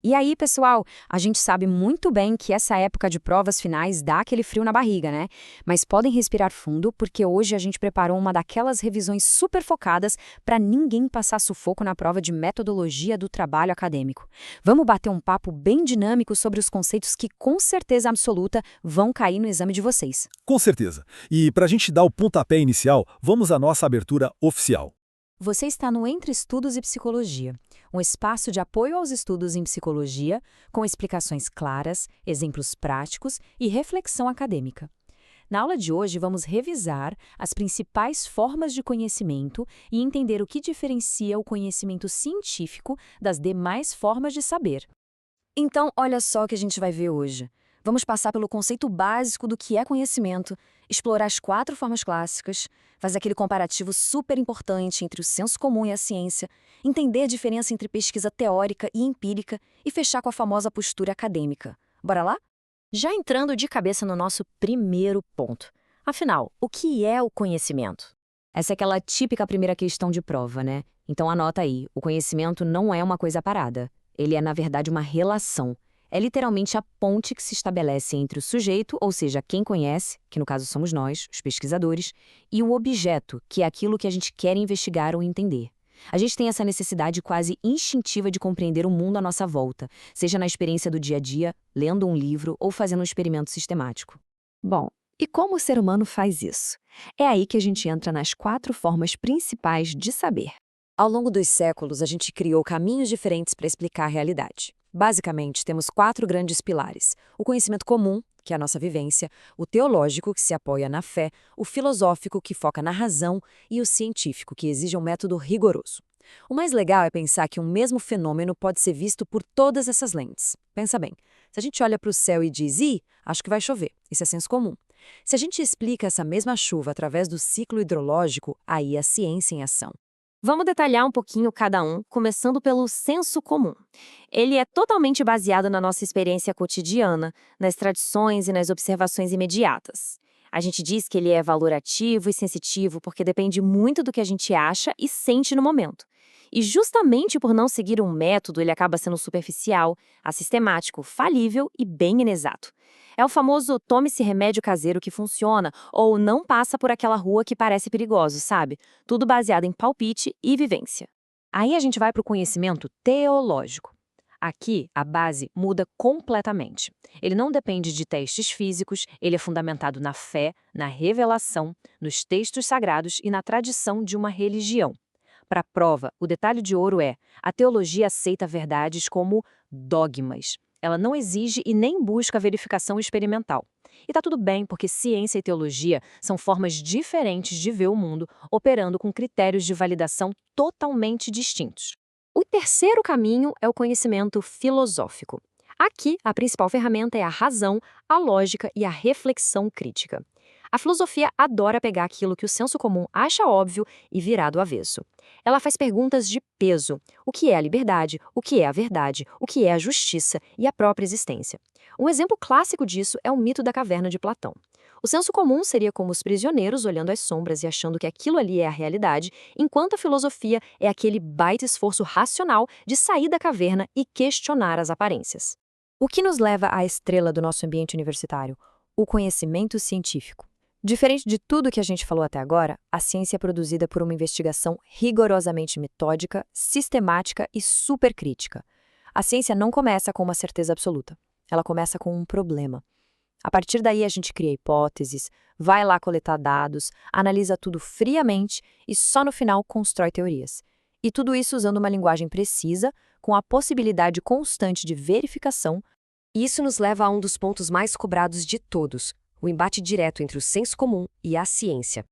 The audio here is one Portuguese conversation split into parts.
E aí, pessoal, a gente sabe muito bem que essa época de provas finais dá aquele frio na barriga, né? Mas podem respirar fundo, porque hoje a gente preparou uma daquelas revisões super focadas para ninguém passar sufoco na prova de metodologia do trabalho acadêmico. Vamos bater um papo bem dinâmico sobre os conceitos que, com certeza absoluta, vão cair no exame de vocês. Com certeza. E para a gente dar o pontapé inicial, vamos à nossa abertura oficial. Você está no Entre Estudos e Psicologia, um espaço de apoio aos estudos em psicologia, com explicações claras, exemplos práticos e reflexão acadêmica. Na aula de hoje, vamos revisar as principais formas de conhecimento e entender o que diferencia o conhecimento científico das demais formas de saber. Então, olha só o que a gente vai ver hoje. Vamos passar pelo conceito básico do que é conhecimento, explorar as 4 formas clássicas, fazer aquele comparativo super importante entre o senso comum e a ciência, entender a diferença entre pesquisa teórica e empírica e fechar com a famosa postura acadêmica. Bora lá? Já entrando de cabeça no nosso primeiro ponto. Afinal, o que é o conhecimento? Essa é aquela típica primeira questão de prova, né? Então anota aí, o conhecimento não é uma coisa parada. Ele é, na verdade, uma relação. É literalmente a ponte que se estabelece entre o sujeito, ou seja, quem conhece, que no caso somos nós, os pesquisadores, e o objeto, que é aquilo que a gente quer investigar ou entender. A gente tem essa necessidade quase instintiva de compreender o mundo à nossa volta, seja na experiência do dia a dia, lendo um livro ou fazendo um experimento sistemático. Bom, e como o ser humano faz isso? É aí que a gente entra nas 4 formas principais de saber. Ao longo dos séculos, a gente criou caminhos diferentes para explicar a realidade. Basicamente, temos 4 grandes pilares: o conhecimento comum, que é a nossa vivência, o teológico, que se apoia na fé, o filosófico, que foca na razão, e o científico, que exige um método rigoroso. O mais legal é pensar que um mesmo fenômeno pode ser visto por todas essas lentes. Pensa bem, se a gente olha para o céu e diz, acho que vai chover, isso é senso comum. Se a gente explica essa mesma chuva através do ciclo hidrológico, aí é a ciência em ação. Vamos detalhar um pouquinho cada um, começando pelo senso comum. Ele é totalmente baseado na nossa experiência cotidiana, nas tradições e nas observações imediatas. A gente diz que ele é valorativo e sensitivo porque depende muito do que a gente acha e sente no momento. E justamente por não seguir um método, ele acaba sendo superficial, assistemático, falível e bem inexato. É o famoso tome-se remédio caseiro que funciona ou não passa por aquela rua que parece perigoso, sabe? Tudo baseado em palpite e vivência. Aí a gente vai para o conhecimento teológico. Aqui, a base muda completamente. Ele não depende de testes físicos, ele é fundamentado na fé, na revelação, nos textos sagrados e na tradição de uma religião. Para a prova, o detalhe de ouro é: a teologia aceita verdades como dogmas. Ela não exige e nem busca verificação experimental. E tá tudo bem, porque ciência e teologia são formas diferentes de ver o mundo, operando com critérios de validação totalmente distintos. O terceiro caminho é o conhecimento filosófico. Aqui, a principal ferramenta é a razão, a lógica e a reflexão crítica. A filosofia adora pegar aquilo que o senso comum acha óbvio e virar do avesso. Ela faz perguntas de peso: o que é a liberdade, o que é a verdade, o que é a justiça e a própria existência. Um exemplo clássico disso é o mito da caverna de Platão. O senso comum seria como os prisioneiros olhando as sombras e achando que aquilo ali é a realidade, enquanto a filosofia é aquele baita esforço racional de sair da caverna e questionar as aparências. O que nos leva à estrela do nosso ambiente universitário? O conhecimento científico. Diferente de tudo que a gente falou até agora, a ciência é produzida por uma investigação rigorosamente metódica, sistemática e supercrítica. A ciência não começa com uma certeza absoluta. Ela começa com um problema. A partir daí, a gente cria hipóteses, vai lá coletar dados, analisa tudo friamente e só no final constrói teorias. E tudo isso usando uma linguagem precisa, com a possibilidade constante de verificação. E isso nos leva a um dos pontos mais cobrados de todos: o embate direto entre o senso comum e a ciência.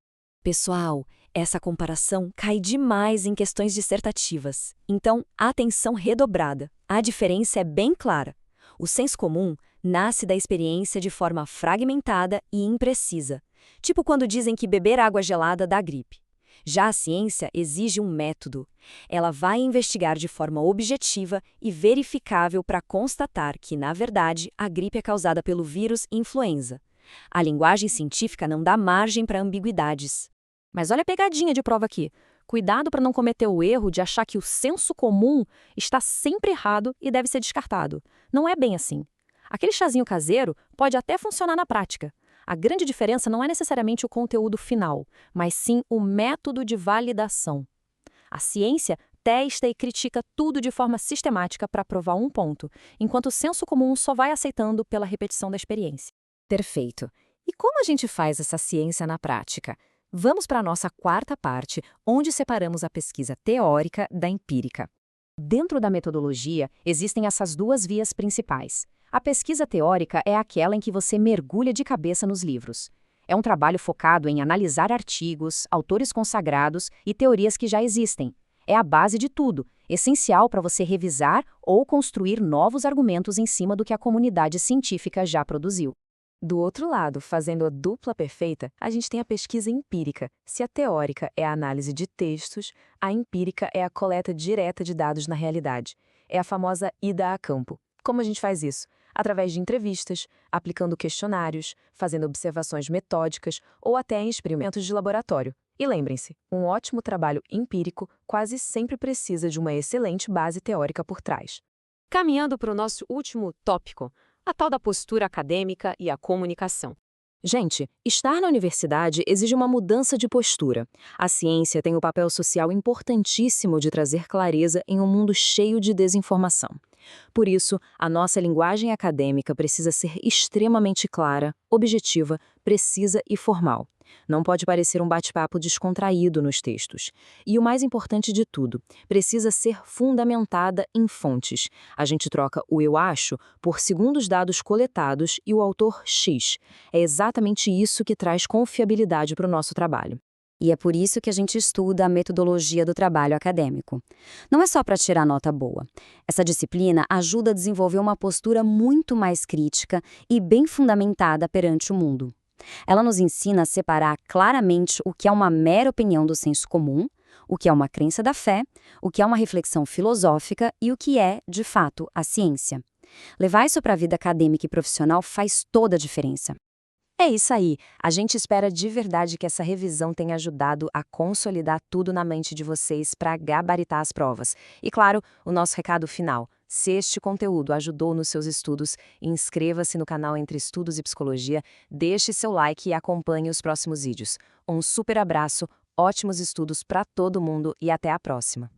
Pessoal, essa comparação cai demais em questões dissertativas. Então, atenção redobrada. A diferença é bem clara. O senso comum nasce da experiência de forma fragmentada e imprecisa, tipo quando dizem que beber água gelada dá gripe. Já a ciência exige um método. Ela vai investigar de forma objetiva e verificável para constatar que, na verdade, a gripe é causada pelo vírus influenza. A linguagem científica não dá margem para ambiguidades. Mas olha a pegadinha de prova aqui. Cuidado para não cometer o erro de achar que o senso comum está sempre errado e deve ser descartado. Não é bem assim. Aquele chazinho caseiro pode até funcionar na prática. A grande diferença não é necessariamente o conteúdo final, mas sim o método de validação. A ciência testa e critica tudo de forma sistemática para provar um ponto, enquanto o senso comum só vai aceitando pela repetição da experiência. Perfeito. E como a gente faz essa ciência na prática? Vamos para a nossa quarta parte, onde separamos a pesquisa teórica da empírica. Dentro da metodologia, existem essas duas vias principais. A pesquisa teórica é aquela em que você mergulha de cabeça nos livros. É um trabalho focado em analisar artigos, autores consagrados e teorias que já existem. É a base de tudo, essencial para você revisar ou construir novos argumentos em cima do que a comunidade científica já produziu. Do outro lado, fazendo a dupla perfeita, a gente tem a pesquisa empírica. Se a teórica é a análise de textos, a empírica é a coleta direta de dados na realidade. É a famosa ida a campo. Como a gente faz isso? Através de entrevistas, aplicando questionários, fazendo observações metódicas ou até em experimentos de laboratório. E lembrem-se, um ótimo trabalho empírico quase sempre precisa de uma excelente base teórica por trás. Caminhando para o nosso último tópico, a tal da postura acadêmica e a comunicação. Gente, estar na universidade exige uma mudança de postura. A ciência tem um papel social importantíssimo de trazer clareza em um mundo cheio de desinformação. Por isso, a nossa linguagem acadêmica precisa ser extremamente clara, objetiva, precisa e formal. Não pode parecer um bate-papo descontraído nos textos. E o mais importante de tudo, precisa ser fundamentada em fontes. A gente troca o eu acho por segundo os dados coletados e o autor X. É exatamente isso que traz confiabilidade para o nosso trabalho. E é por isso que a gente estuda a metodologia do trabalho acadêmico. Não é só para tirar nota boa. Essa disciplina ajuda a desenvolver uma postura muito mais crítica e bem fundamentada perante o mundo. Ela nos ensina a separar claramente o que é uma mera opinião do senso comum, o que é uma crença da fé, o que é uma reflexão filosófica e o que é, de fato, a ciência. Levar isso para a vida acadêmica e profissional faz toda a diferença. É isso aí. A gente espera de verdade que essa revisão tenha ajudado a consolidar tudo na mente de vocês para gabaritar as provas. E claro, o nosso recado final. Se este conteúdo ajudou nos seus estudos, inscreva-se no canal Entre Estudos e Psicologia, deixe seu like e acompanhe os próximos vídeos. Um super abraço, ótimos estudos para todo mundo e até a próxima!